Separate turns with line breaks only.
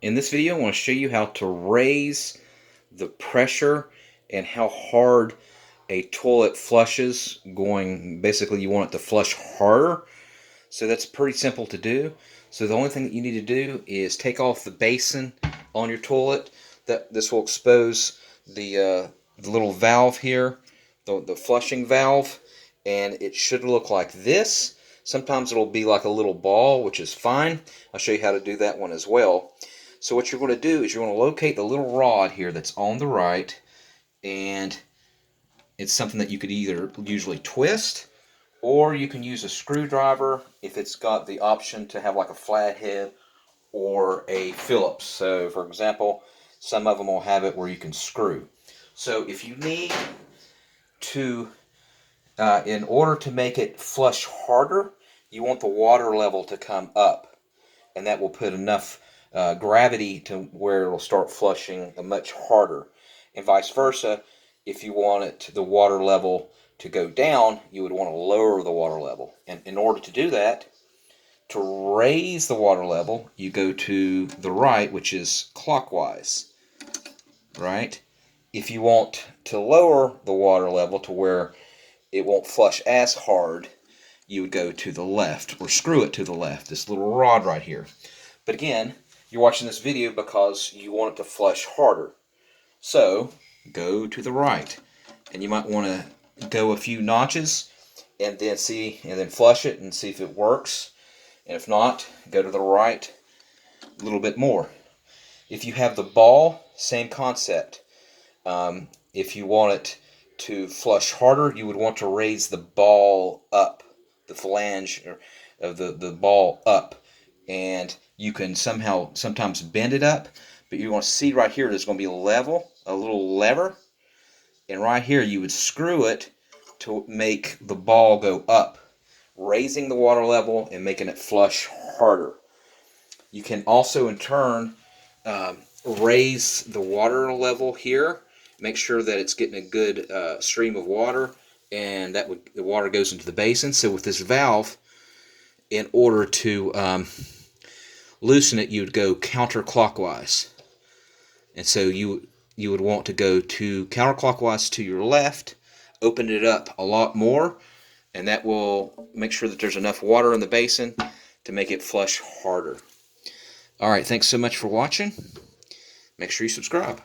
In this video, I want to show you how to raise the pressure and how hard a toilet flushes. Basically you want it to flush harder. So that's pretty simple to do. So the only thing that you need to do is take off the basin on your toilet. This will expose the little valve here, the flushing valve, and it should look like this. Sometimes it'll be like a little ball, which is fine. I'll show you how to do that one as well. So what you're going to do is you're going to locate the little rod here that's on the right, and it's something that you could either usually twist, or you can use a screwdriver if it's got the option to have like a flathead or a Phillips. So for example, some of them will have it where you can screw. So if you need to, in order to make it flush harder, you want the water level to come up, and that will put enough gravity to where it'll start flushing much harder. And vice versa, if you want the water level to go down, you would want to lower the water level. And in order to do that, to raise the water level, you go to the right, which is clockwise, right? If you want to lower the water level to where it won't flush as hard, you would go to the left, or screw it to the left, this little rod right here. But again, you're watching this video because you want it to flush harder. So go to the right, and you might want to go a few notches and then flush it and see if it works. And if not, go to the right a little bit more. If you have the ball, same concept. If you want it to flush harder, you would want to raise the ball up, the phalange of the ball up, and you can sometimes bend it up, but you want to see right here there's going to be a little lever, and right here you would screw it to make the ball go up, raising the water level and making it flush harder. You can also in turn raise the water level here, make sure that it's getting a good stream of water, and the water goes into the basin. So with this valve, in order to loosen it, you would go counterclockwise, and so you would want to go to counterclockwise to your left, open it up a lot more, and that will make sure that there's enough water in the basin to make it flush harder. Alright, thanks so much for watching. Make sure you subscribe.